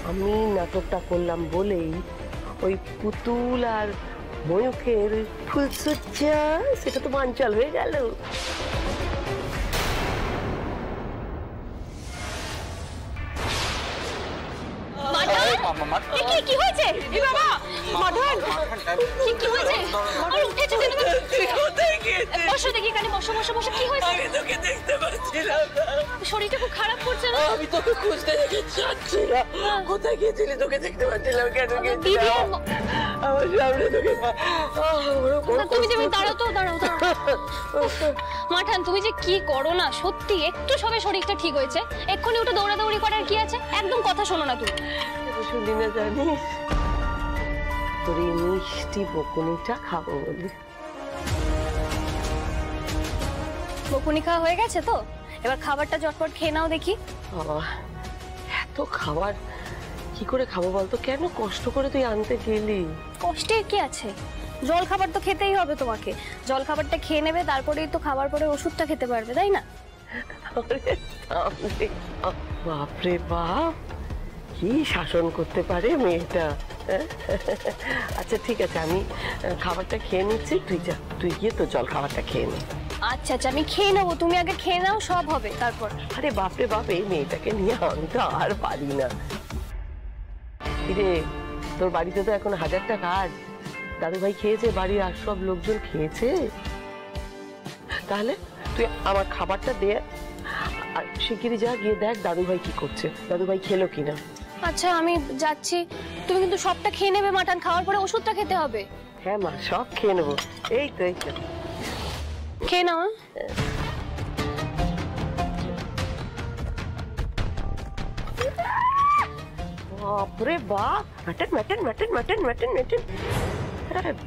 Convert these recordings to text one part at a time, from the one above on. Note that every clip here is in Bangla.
আমি নাটকটা করলাম বলেই ওই পুতুল আর ময়ূখের ফুলসজ্জা সেটা তো বানচাল হয়ে গেল। কি হয়েছে বাবা? মাধন কি হয়েছে? উঠেছে বসো দেখি, এখানে বসো বসো বসো। কি হয়েছে? আমি তোকে দেখতে পাচ্ছিলাম না, শরীরটা খুব খারাপ করছে না? আমি তোকে খুঁজতে যাচ্ছিলাম। কোথায় গিয়েছিলি? তোকে দেখতে পাচ্ছিলাম কেন? আমার সামনে তোকে তুমি যে দাঁড়াও তো, দাঁড়াও দাঁড়াও। মাঠান তুমি যে কি করো না, সত্যি একটু সবে শরীরটা ঠিক হয়েছে, এক্ষুনি উঠে দৌড়াদৌড়ি করার কি আছে? একদম কথা শোনো না তুমি। শুনি না জানিস, তোর এই মিষ্টি বকুনিটা খাবো বলে। বকুনি খাওয়া হয়ে গেছে তো, এবার খাবারটা চটপট খেয়ে নাও দেখি। বাবা এত খাবার কি করে খাবো বলতো? কেন কষ্ট করে তুই আনতে গেলি? কষ্টের কি আছে, জল খাবার তো খেতেই হবে তোমাকে। জল খাবারটা খেয়ে নেবে, তারপরেই তো খাবার পরে ওষুধটা খেতে পারবে, তাই না? বাপরে বাপ, কি শাসন করতে পারে মেয়েটা। আচ্ছা ঠিক আছে, আমি খাবারটা খেয়ে নিচ্ছি, তুই যা, তুই গিয়ে তো জল খাবারটা খেয়ে নে। আচ্ছা আচ্ছা আমি খেয়ে নেবো, তুমি আগে খেয়ে নাও, সব হবে তারপর। আরে বাপরে বাপ, এই মেয়েটাকে নিয়ে আমি তো আর পারি না। কিরে, তোর বাড়িতে তো এখন হাজারটা কাজ। দাদু ভাই খেয়েছে, বাড়ির আর সব লোকজন খেয়েছে, তাহলে তুই আমার খাবারটা দে আর শিগগিরই যা, গিয়ে দেখ দাদু ভাই কি করছে, দাদু ভাই খেলো কিনা। আচ্ছা আমি যাচ্ছি, তুমি কিন্তু সবটা খেয়ে নেবে মাটন, খাওয়ার পরে ওষুধটা খেতে হবে। হ্যাঁ মা, সব খেয়ে নেবো। এই তো এই তো খেয়ে নাও। বাপরে বাপ, mutton mutton mutton mutton mutton mutton,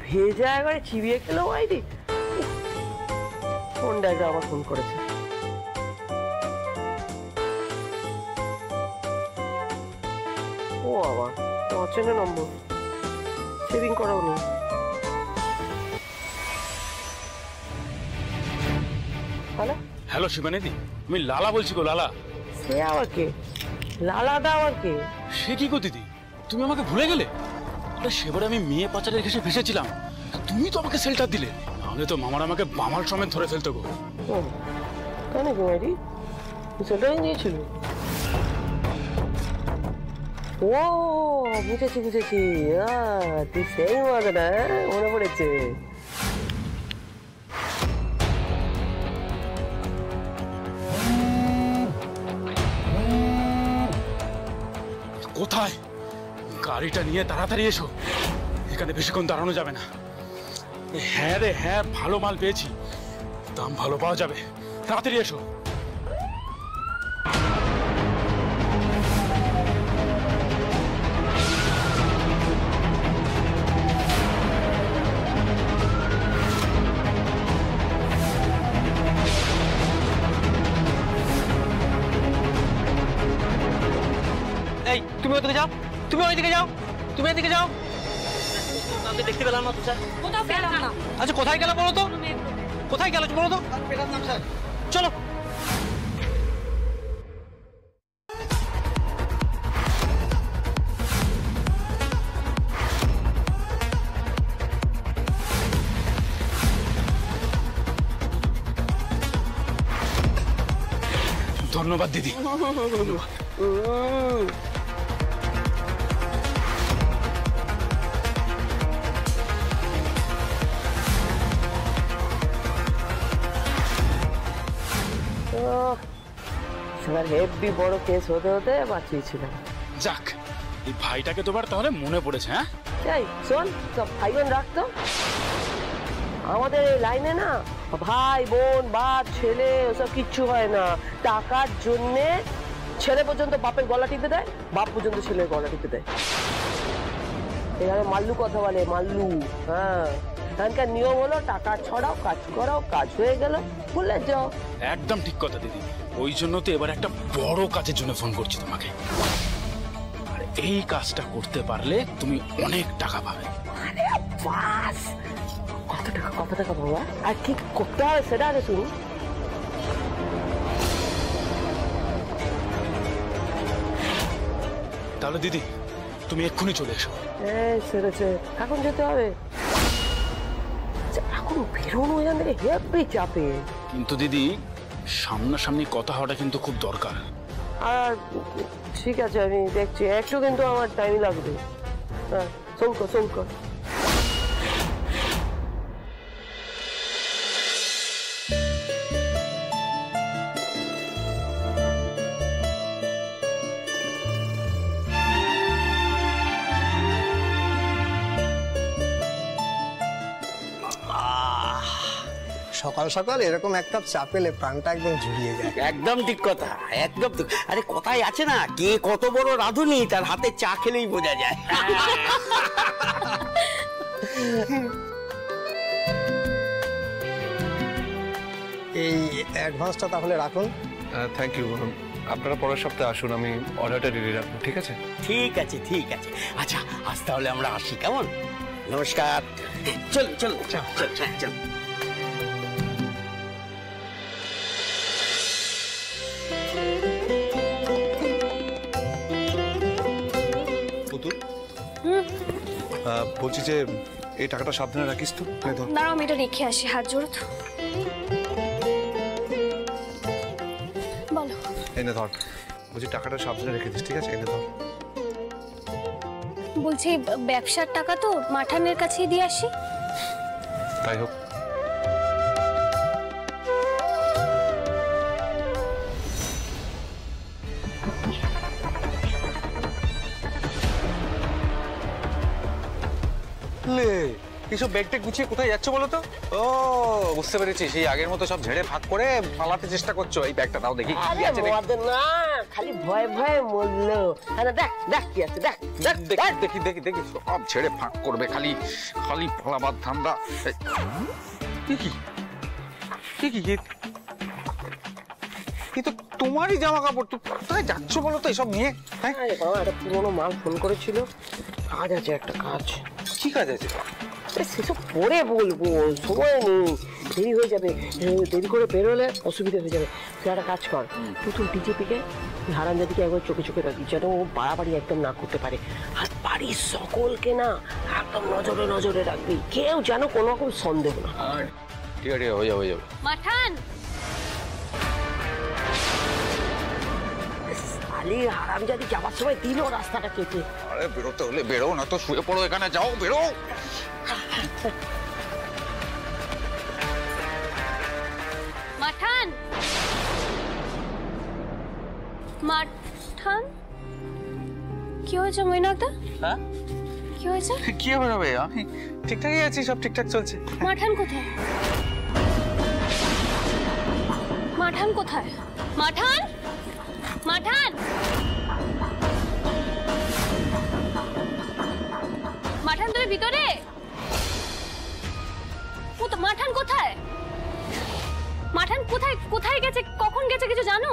ভেজা একবারে চিবিয়ে খেলো বাইরে। ফোন ডাইটা আবার ফোন করেছে। ও বাবা, অচেনা নম্বর, সেভিং করাও নেই। হ্যালো হ্যালো শিবানীদি, আমি লালা বলছি গো। লালা? সে আবার কে? লালা দা আবার কে? সে কি গো দিদি, তুমি আমাকে ভুলে গেলে? সেবারে আমি মেয়ে পাচারের ঘেসে ফেসেছিলাম, তুমি তো আমাকে শেল্টার দিলে, নাহলে তো মামার আমাকে বামাল সমেত ধরে ফেলতো গো। কেন গো মারি, সেটাই নিয়েছিল? ও বুঝেছি বুঝেছি, তুই সেই মজাটা মনে পড়েছে। কোথায়? গাড়িটা নিয়ে তাড়াতাড়ি এসো, এখানে বেশিক্ষণ দাঁড়ানো যাবে না। হ্যাঁ রে হ্যাঁ, ভালো মাল পেয়েছি, দাম ভালো পাওয়া যাবে, তাড়াতাড়ি এসো। এই তুমি ওইদিকে যাও, তুমি ওইদিকে যাও, তুমি এদিকে যাও। আমি দেখতে পেলাম না তো স্যার। কোথাও পেলাম না। আচ্ছা কোথায় গেল বলো তো, কোথায় গেল বলো তো? পেলাম না স্যার। চলো। ধন্যবাদ দিদি। হেভি বড় কেস হতে হতে বাঁচিয়েছিলাম। যাক, এই ভাইটাকে তোমার তাহলে মনে পড়েছে। হ্যাঁ এই শোন, সব ভাই বোন রাখতো, আমাদের এই লাইনে না ভাই বোন বাপ ছেলে ওসব কিচ্ছু হয় না। টাকার জন্যে ছেলে পর্যন্ত বাপের গলা টিপে দেয়, বাপ পর্যন্ত ছেলের গলা টিপে দেয়। এখানে মাল্লু কথা বলে, মাল্লু। হ্যাঁ, এখানকার নিয়ম হলো টাকা ছড়াও, কাজ করাও, কাজ হয়ে গেল, বললে যাও। একদম ঠিক কথা দিদি, ওই জন্য তো এবার একটা বড় কাজের জন্য ফোন করছি তোমাকে। আর এই কাজটা করতে পারলে তুমি অনেক টাকা পাবে। আরে বাস, কত টাকা বাবা? আর কি করতে হবে সেটা আগে শুনুন। তাহলে দিদি তুমি এক্ষুনি চলে এসো। এই সেরেছে, এখন যেতে হবে। আচ্ছা, এখন বেরোনো এখান থেকে হেব্বি চাপে। কিন্তু দিদি সামনাসামনি কথা হওয়াটা কিন্তু খুব দরকার। আর ঠিক আছে, আমি দেখছি, একটু কিন্তু আমার টাইম লাগবে। হ্যাঁ, শোন। সকাল সকাল এরকম এক কাপ চা পেলে প্রাণটা একদম জুড়িয়ে যায়। একদম ঠিক কথা, একদম ঠিক। আরে কথাই আছে না, কে কত বড় রাঁধুনি তার হাতে চা খেলেই বোঝা যায়। এই অ্যাডভান্সটা তাহলে রাখুন। Thank you. আপনারা পরের সপ্তাহে আসুন, আমি অর্ডারটা রেডি রাখবো। ঠিক আছে? ঠিক আছে, ঠিক আছে। আচ্ছা, আজ তাহলে আমরা আসি, কেমন? নমস্কার। চল চল চল চল চল। পুতুল, বলছি যে এই টাকাটা সাবধানে রাখিস তো। দাঁড়াও, আমি এটা রেখে আসি, হাত জোড়ো তো। বলো। এনে ধর। বলছি টাকাটা সাবধানে রেখে দিস, ঠিক আছে? এনে ধর। বলছি ব্যবসার টাকা তো মাঠানের কাছেই দিয়ে আসি। তাই হোক। এইসব ব্যাগটা গুছিয়ে কোথায় যাচ্ছ বলো তো? ও বুঝতে পেরেছি, সেই আগের মতো সব ঝেড়ে ভাগ করে পালাতে চেষ্টা করছো। এই ব্যাগটা দাও দেখি কি আছে। না, খালি ভয় মরলো। দেখ কি আছে, দেখ দেখি সব ঝেড়ে ফাঁক করবে, খালি খালি পালাবার ধান্দা। কি তো তোমারই জামা কাপড়, কোথায় যাচ্ছ বলো তো এসব নিয়ে? হ্যাঁ, একটা পুরোনো মাল ফোন করেছিল, কাজ আছে, একটা কাজ। কি কাজ আছে? সেসব পরে বলবো, সময় নেই, দেরি হয়ে যাবে। দেরি করে বেরোলে অসুবিধা হয়ে যাবে। তুই একটা কাজ কর, তুই ডিজেপিকে হারামজাদিকে একবার চোখে চোখে রাখবি, যেন ও বাড়াবাড়ি একদম না করতে পারে। আর বাড়ির সকলকে না একদম নজরে রাখবি, কেউ যেন কোনো রকম সন্দেহ না। ঠিক আছে, হয়ে যাবে। মাঠান, শালি হারামজাদি যাবার সময় দিল রাস্তাটা কেটে। আরে বেরোতে হলে বেরো, না তো শুয়ে পড়ো এখানে, যাও বেরো। মাঠান, কি হয়েছে মৈনাকদা? হ্যাঁ, কি হয়েছে? কি হবে? আমি ঠিকঠাকই আছি, সব ঠিকঠাক চলছে। মাঠান কোথায়? মাঠান কোথায়? মাঠান তোর ভিতরে? মাঠান কোথায়? মাঠান কোথায় গেছে, কখন গেছে কিছু জানো?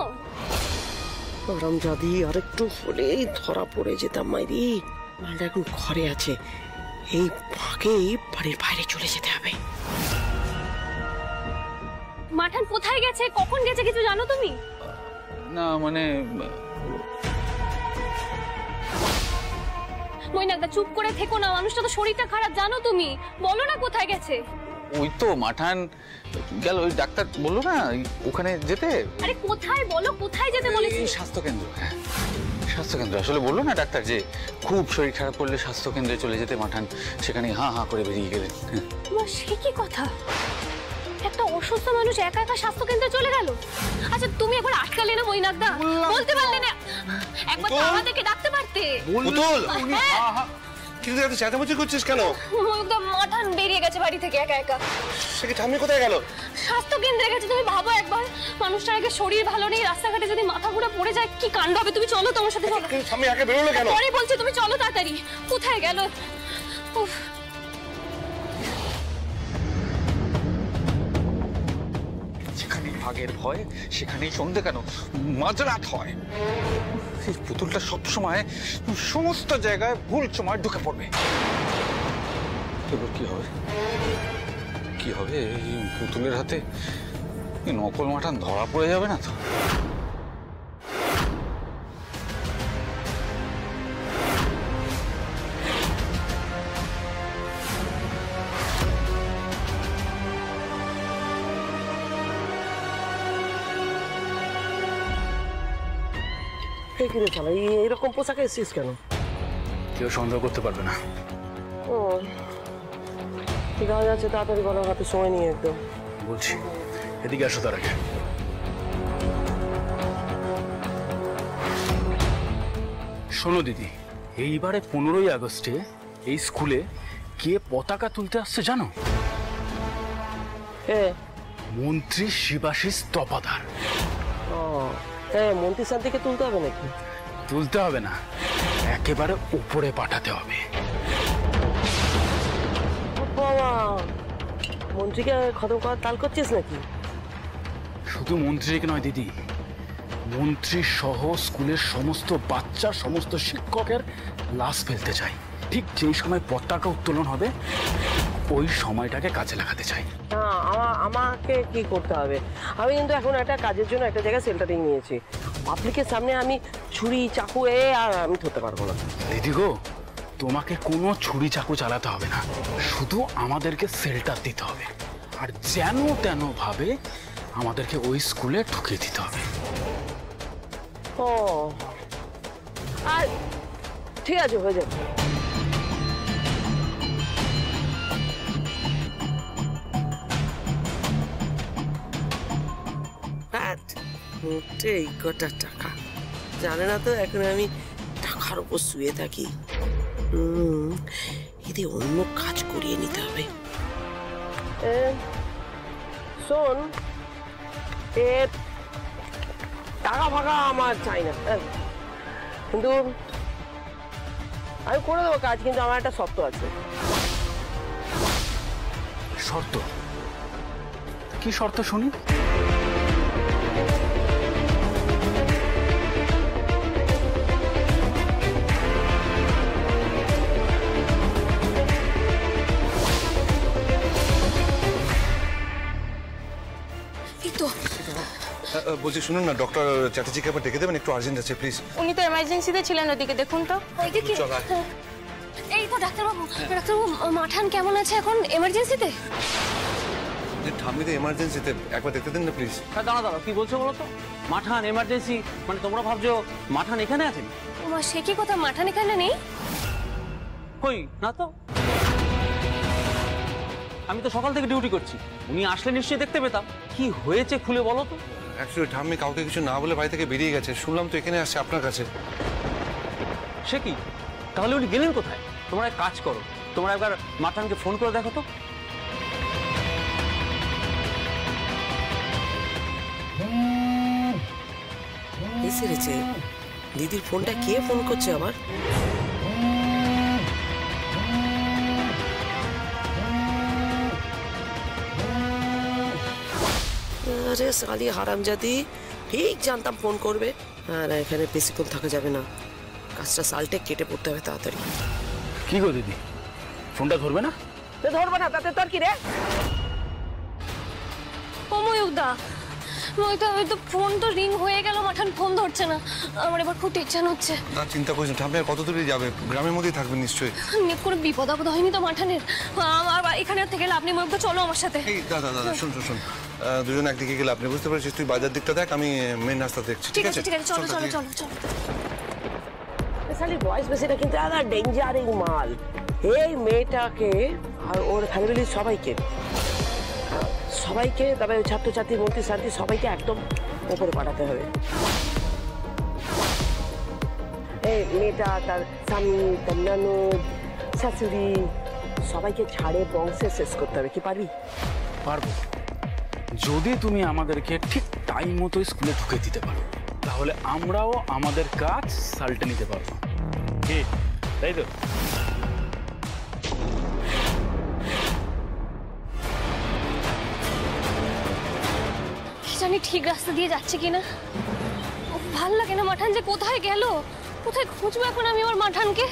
হারামজাদি আর একটু হলেই ধরা পড়ে যেতাম মাইরি। মালটা এখন ঘরে আছে, এই ফাঁকেই বাড়ির বাইরে চলে যেতে হবে। মাঠান কোথায় গেছে, কখন গেছে কিছু জানো তুমি? না মানে মৈনাকদা চুপ করে থেকো না, মানুষটা তো শরীরটা খারাপ, জানো তুমি, বলো না কোথায় গেছে। ওই তো মাঠান গেল, ওই ডাক্তার বললো না ওখানে যেতে। আরে কোথায় বলো, কোথায় যেতে বলেছি? স্বাস্থ্যকেন্দ্র। হ্যাঁ, স্বাস্থ্যকেন্দ্র। আসলে বললো না ডাক্তার যে খুব শরীর খারাপ করলে স্বাস্থ্যকেন্দ্রে চলে যেতে মাঠান, সেখানে হাঁ করে বেরিয়ে গেলেন। সে কি কথা, একটা অসুস্থ মানুষ একা একা স্বাস্থ্যকেন্দ্রে চলে গেল? আচ্ছা তুমি একবার আটকালে না মৈনাকদা, বলতে পারলে না? একবার তো আমাদেরকে ডাকতে পারতে। পুতুল, হ্যাঁ, কিন্তু এত চেঁচামেচি করছিস কেন? মৈনাকদা মাঠান বেরিয়ে গেছে বাড়ি থেকে একা একা। সে কি ঠাম্মি কোথায় গেল? স্বাস্থ্যকেন্দ্রে গেছে। তুমি ভাবো একবার, মানুষটার আগে শরীর ভালো নেই, রাস্তাঘাটে যদি মাথা ঘুরে পড়ে যায় কি কাণ্ড হবে। তুমি চলো, তোমার সাথে চলো। ঠাম্মি আগে বেরোলো কেন? পরে বলছি, তুমি চলো তাড়াতাড়ি। কোথায় গেল? উফ, যেখানেই ভাগের ভয় সেখানেই সন্ধে কেন মাঝরাত হয়। এই পুতুলটা সবসময় সমস্ত জায়গায় ভুল সময় ঢুকে পড়বে। এবার কি হবে এই পুতুলের হাতে? নকল মাঠান ধরা পড়ে যাবে না তো? কিরে চালা, এইরকম পোশাকে এসছিস কেন? কেউ সন্দেহ করতে পারবে না। ও ঠিক আছে, তাড়াতাড়ি বলো, হাতে সময় নিয়ে একদম বলছি, এদিকে আসো তার আগে। শোনো দিদি, এইবারে 15ই আগস্টে এই স্কুলে কে পতাকা তুলতে আসছে জানো? মন্ত্রী শিবাশিস তপাদার। ও হ্যাঁ, মন্ত্রী শান্তিকে তুলতে হবে নাকি? তুলতে হবে না, একেবারে উপরে পাঠাতে হবে। বাবা, মন্ত্রীকে খতম করার তাল করছিস নাকি? শুধু মন্ত্রীকে নয় দিদি, মন্ত্রী সহ স্কুলের সমস্ত বাচ্চা, সমস্ত শিক্ষকের লাশ ফেলতে চাই। ঠিক যেই সময় পতাকা উত্তোলন হবে ওই সময়টাকে কাজে লাগাতে চাই। হ্যাঁ, আমাকে কি করতে হবে? আমি কিন্তু এখন একটা কাজের জন্য একটা জায়গায় সেন্টারিং নিয়েছি। পাবলিকের সামনে আমি ছুরি চাকু আর আমি ধরতে পারবো না। দিদি গো, তোমাকে কোনো ছুরি চাকু চালাতে হবে না, শুধু আমাদেরকে সেল্টার দিতে হবে, আর যেন তেন ভাবে আমাদেরকে ওই স্কুলে ঢুকিয়ে দিতে হবে। ও আর ঠিক আছে, হয়ে যাবে। এই কটা টাকা জানে না তো, এখন আমি টাকার উপর শুয়ে থাকি। এদের অন্য কাজ করিয়ে নিতে হবে। শোন, টাকা ফাঁকা আমার চাই না, কিন্তু আমি করে দেবো কাজ, কিন্তু আমার একটা শর্ত আছে। শর্ত? কি শর্ত শুনি? বলছি শুনুন না, ডক্টর চ্যাটার্জিকে একবার ডেকে দেবেন, একটু আর্জেন্ট আছে প্লিজ। উনি তো এমার্জেন্সিতে ছিলেন, ওদিকে দেখুন তো। ওইদিকে? এই তো ডাক্তারবাবু, ডাক্তারবাবু মাঠান কেমন আছে এখন এমার্জেন্সিতে? ঠাম্মিতে এমার্জেন্সিতে, একবার দেখতে দেন না প্লিজ। দাঁড়া, কি বলছো বলো তো? মাঠান এমার্জেন্সি মানে তোমরা ভাবছো মাঠান এখানে আছেন? সে কি কথা, মাঠান এখানে নেই? কই না তো, আমি তো সকাল থেকে ডিউটি করছি, উনি আসলে নিশ্চয়ই দেখতে পেতাম। কি হয়েছে খুলে বলো তো। অ্যাকচুয়ালি ঠাম্মি কাউকে কিছু না বলে বাড়ি থেকে বেরিয়ে গেছে, শুনলাম তো এখানে আসছে আপনার কাছে। সে কি, তাহলে উনি গেলেন কোথায়? তোমরা এক কাজ করো, তোমরা একবার মাঠানকে ফোন করে দেখো তো। এসেছে দিদির ফোনটা, কে ফোন করছে আবার? আরে সালি হারামজাদি, ঠিক জানতাম ফোন করবে। আর এখানে বেশিক্ষণ থাকা যাবে না, কাজটা সালটে কেটে পড়তে হবে তাড়াতাড়ি। কি গো দিদি, ফোনটা ধরবে না? ধরবে না তাতে তোর কি রে? ও ময়ূকদা, তো ফোন তো রিং হয়ে গেল, মাঠান ফোন ধরছে না। আমার এবার খুব টেনশন হচ্ছে। না চিন্তা করছেন, ঠাম্মি আর কত দূরে যাবে? গ্রামের মধ্যেই থাকবেন নিশ্চয়ই। কোনো বিপদ আপদ হয়নি তো মাঠানের? এখানে থেকে আপনি ময়ূকদা চলো আমার সাথে। এই দাদা শোন, দুজন একদিকে গেলে আপনি বুঝতে পারছিস, তুই বাজার দিকটা দেখ, আমি মেন রাস্তা দেখছি। ঠিক আছে, চলো। সালি ভয়েস মেসেজটা কিন্তু আদা ডেঞ্জারিং মাল। এই মেয়েটাকে আর ওর ফ্যামিলির সবাইকে তবে ছাত্রছাত্রী, মন্ত্রী শান্তি সবাইকে একদম উপরে পাঠাতে হবে। এই মেয়েটা তার স্বামী, তার ননদ, শাশুড়ি সবাইকে ছাড়ে বংশে শেষ করতে হবে। কি পারবি? পারবো, যদি তুমি আমাদেরকে ঠিক টাইম মতো স্কুলে ঢুকে দিতে পারো, তাহলে আমরাও আমাদের কাজ সাল্টে নিতে পারবো। কি তাই তো? জানি ঠিক রাস্তা দিয়ে যাচ্ছে কিনা, ভাল লাগে না। মাঠান যে কোথায় গেল, কোথায় খুঁজবো এখন আমি আমার মাঠানকে?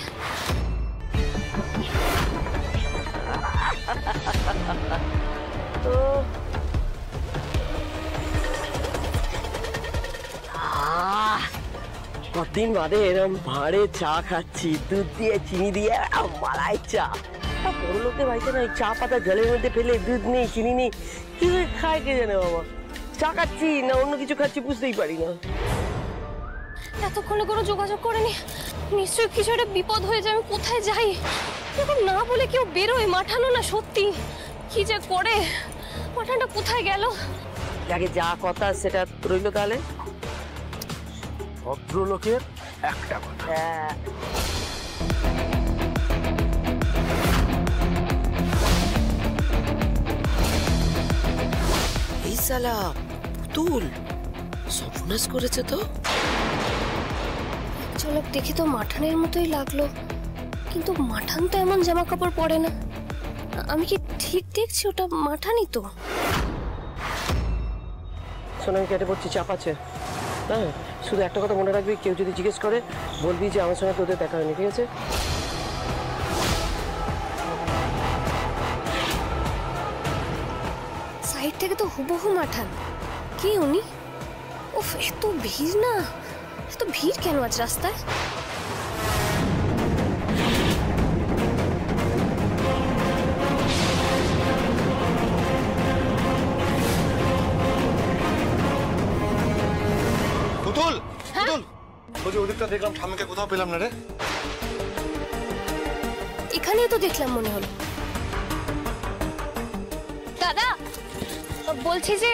কতদিন বাদে এরম ভাঁড়ে চা খাচ্ছি, দুধ দিয়ে চিনি দিয়ে মালাই চা। বড় লোকের বাড়িতে না চা পাতা জলের মধ্যে ফেলে, দুধ নেই চিনি নেই, কি খায় কে জানে বাবা। চা খাচ্ছি না অন্য কিছু খাচ্ছি বুঝতেই পারি না। এতক্ষণে কোনো যোগাযোগ করেনি, নিশ্চয়ই কিছু একটা বিপদ হয়েছে। আমি কোথায় যাই? এখন না বলে কেউ বেরোয়, মাঠানো না সত্যি কি যে করে। মাঠানটা কোথায় গেল? আগে যা কথা সেটা রইল তাহলে। ভদ্রলোকের একটা কথা, হ্যাঁ, এই শালা পুতুল সর্বনাশ করেছে তো। চলক দেখি তো মাঠানের মতোই লাগলো, কিন্তু মাঠান তো এমন জামা কাপড় পরে না। আমি কি ঠিক দেখছি? ওটা মাঠানই তো। শোন, আমি কেটে পড়ছি, চাপ আছে। হ্যাঁ, শুধু একটা কথা মনে রাখবি, কেউ যদি জিজ্ঞেস করে বলবি যে আমার সঙ্গে তোদের দেখা হয়নি, ঠিক আছে? সাইড থেকে তো হুবহু মাঠান। কে উনি? উফ, এত ভিড় না, এত ভিড় কেন আজ রাস্তায়? পুতুল, পুতুল, বলছি ওদিকটা দেখলাম, ঠাম্মিকে কোথাও পেলাম না রে। এখানেই তো দেখলাম মনে হলো। দাদা, বলছি যে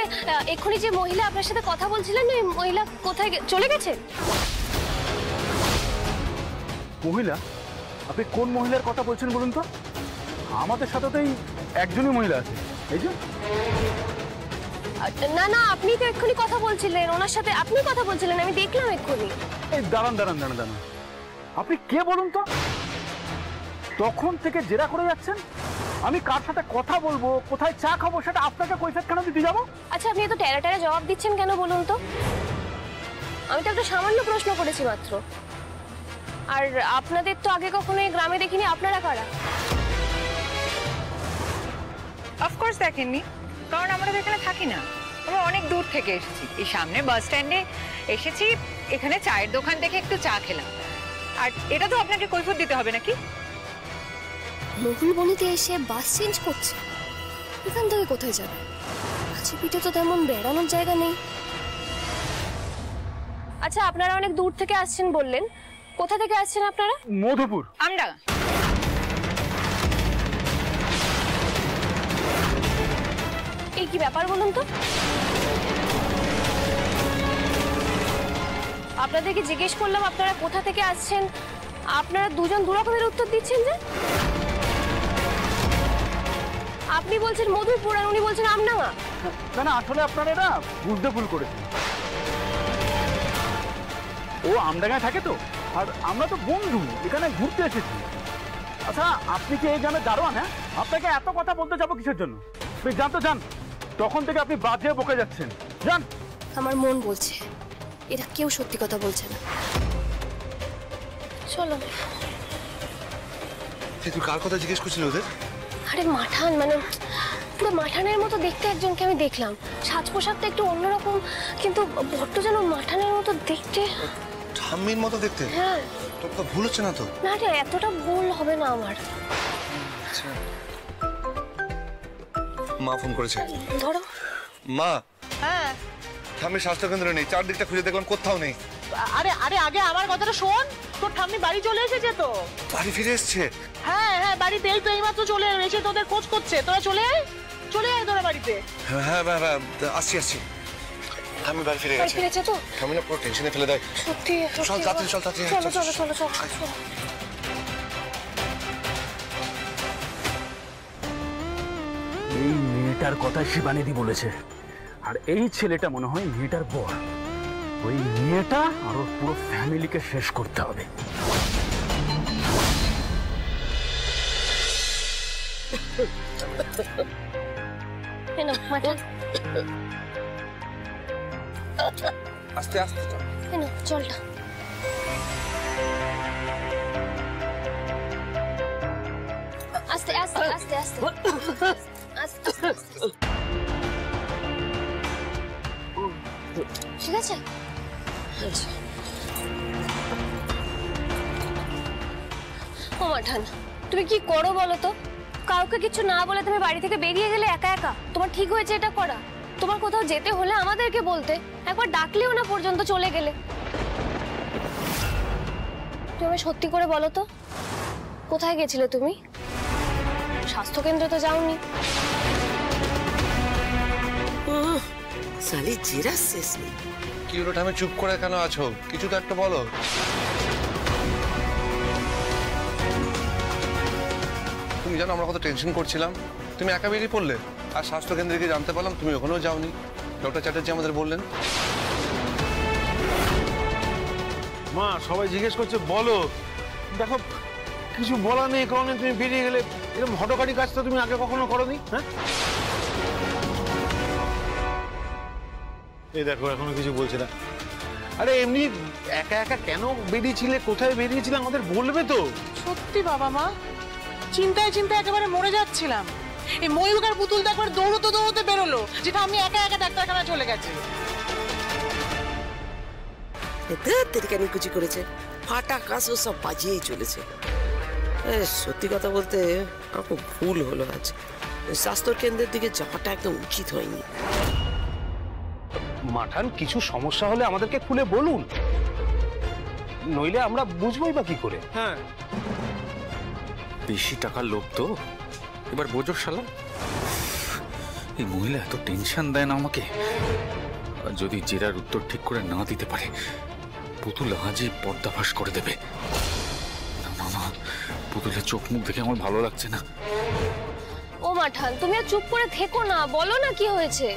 এক্ষুনি যে মহিলা আপনার সাথে কথা বলছিলেন, ওই মহিলা কোথায় চলে গেছে? মহিলা? আপনি কোন মহিলার কথা বলছেন বলুন তো? আমাদের সাথে তো এই একজনই মহিলা আছে, এই যে। না না, আপনি তো এক্ষুনি কথা বলছিলেন ওনার সাথে, আপনি কথা বলছিলেন, আমি দেখলাম এক্ষুনি। এই দাঁড়ান দাঁড়ান দাঁড়ান দাঁড়ান, আপনি কে বলুন তো? তখন থেকে জেরা করে যাচ্ছেন। আমি কার সাথে কথা বলবো, কোথায় চা খাবো, সেটা আপনাকে কৈফিয়ত কেন দিতে যাবো? আচ্ছা, আপনি এত টেরা টেরা জবাব দিচ্ছেন কেন বলুন তো? আমি তো একটা সামান্য প্রশ্ন করেছি মাত্র। আর আপনাদের তো আগে কখনো এই গ্রামে দেখিনি, আপনারা কারা? অফকোর্স দেখেননি, কারণ আমরা তো এখানে থাকি না, আমরা অনেক দূর থেকে এসেছি। এই সামনে বাস স্ট্যান্ডে এসেছি, এখানে চায়ের দোকান থেকে একটু চা খেলাম। আর এটা তো আপনাকে কৈফিয়ত দিতে হবে নাকি? মহুলবনিতে এসে বাস চেঞ্জ করছে, এখান থেকে কোথায় যাবে? কাছে পিঠে তো তেমন বেড়ানোর জায়গা নেই। আচ্ছা, আপনারা অনেক দূর থেকে আসছেন বললেন, কোথা থেকে আসছেন আপনারা? মধুপুর। আমরা এই কি ব্যাপার বলুন তো? আপনাদেরকে জিজ্ঞেস করলাম আপনারা কোথা থেকে আসছেন, আপনারা দুজন দু রকমের উত্তর দিচ্ছেন যে। আপনি বলছেন মধুপুর আর উনি বলছেন আমডাঙ্গা। না না, আসলে আপনারা এটা বুঝতে ভুল করেছেন। ও আমডাঙ্গায় থাকে তো, আর আমরা তো বন্ধু, এখানে ঘুরতে এসেছি। আচ্ছা, আপনি কি এই গ্রামে দারোয়ান? হ্যাঁ, আপনাকে এত কথা বলতে যাবো কিসের জন্য? তুই জান তো যান, তখন থেকে আপনি বাজে বকে যাচ্ছেন, যান। আমার মন বলছে এরা কেউ সত্যি কথা বলছে না। চলো। তুই কার কথা জিজ্ঞেস করছিলি ওদের? আরে মাঠান, মানে পুরো মাঠানের মতো দেখতে একজনকে আমি দেখলাম। সাজ পোশাকটা একটু অন্যরকম, কিন্তু বড্ড যেন মাঠানের মতো দেখতে। ঠাম্মির মতো দেখতে? হ্যাঁ। তোর তো ভুল হচ্ছে না তো? না রে, এতটা ভুল হবে না আমার। মা ফোন করেছে। ধরো। মা, হ্যাঁ, ঠাম্মির স্বাস্থ্যকেন্দ্র নেই, চারদিকটা খুঁজে দেখলাম, কোথাও নেই। আরে আরে আগে আমার কথাটা শোন, তোর ঠাম্মি বাড়ি চলে এসেছে তো। বাড়ি ফিরে এসছে? হ্যাঁ হ্যাঁ, বাড়িতে এই তো এইমাত্র চলে এসে তোদের খোঁজ করছে। তোরা চলে আয়, চলে আয় তোরা বাড়িতে। হ্যাঁ হ্যাঁ হ্যাঁ, আসছি আসছি। ঠাম্মি বাড়ি ফিরে বাড়ি গেছে। ফিরেছে তো? ঠাম্মি না পুরো টেনশনে ফেলে দেয়। সত্যি? চল তাড়াতাড়ি, চল তাড়াতাড়ি। চলো চলো চলো চলো। এই মেয়েটার কথা শিবানিদি বলেছে, আর এই ছেলেটা মনে হয় মেয়েটার বর। ওই মেয়েটা আর ওর পুরো ফ্যামিলিকে শেষ করতে হবে। আস্তে আস্তে চল। জলটা। আস্তে আস্তে আস্তে আস্তে আস্তে আস্তে। ঠিক আছে। ও মাঠান, তুমি কি করো বলো তো? কাউকে কিছু না বলে তুমি বাড়ি থেকে বেরিয়ে গেলে একা একা। তোমার ঠিক হয়েছে এটা করা? তোমার কোথাও যেতে হলে আমাদেরকে বলতে, একবার ডাকলেও না পর্যন্ত চলে গেলে। তুমি সত্যি করে বলো তো, কোথায় গেছিলে তুমি? স্বাস্থ্যকেন্দ্রে তো যাওনি। সালি জেরা শেষ নেই। কি হলো ঠামে, চুপ করে কেন আছো? কিছু তো একটা বলো। তুমি জানো আমরা কত টেনশন করছিলাম, তুমি একা বেরিয়ে পড়লে। আর স্বাস্থ্য কেন্দ্রে গিয়ে জানতে পারলাম তুমি ওখানেও যাওনি। ডক্টর চ্যাটার্জি আমাদের বললেন। মা সবাই জিজ্ঞেস করছে বলো, দেখো কিছু বলা নেই, কারণে তুমি বেরিয়ে গেলে। এরকম হটকারী কাজ তো তুমি আগে কখনো করোনি। হ্যাঁ, এই দেখো এখনো কিছু বলছে না। আরে এমনি একা একা কেন বেরিয়েছিলে, কোথায় বেরিয়েছিলে আমাদের বলবে তো। সত্যি বাবা মা, চিন্তায় চিন্তায় একেবারে মরে যাচ্ছিলাম। এই ময়ূকার পুতুলটা একবার দৌড়তে দৌড়তে বেরোলো, যেটা আমি একা একা ডাক্তারখানা চলে গেছি। তেরিকানি কুচি করেছে, ফাটা কাজ ও সব বাজিয়েই চলেছে। সত্যি কথা বলতে আমার খুব ভুল হলো আজ। স্বাস্থ্য কেন্দ্রের দিকে যাওয়াটা একদম উচিত হয়নি। মাঠান, কিছু সমস্যা হলে আমাদেরকে খুলে বলুন, নইলে আমরা বুঝবোই বা কি করে। হ্যাঁ, বেশি টাকার লোভ তো, এবার বোঝো শালা। এই মহিলা এত টেনশন দেয় না আমাকে। আর যদি জেরার উত্তর ঠিক করে না দিতে পারে, পুতুল আজই পর্দাফাশ করে দেবে। না না না, পুতুলের চোখ মুখ দেখে আমার ভালো লাগছে না। ও মাঠান, তুমি আর চুপ করে থেকো না, বলো না কি হয়েছে।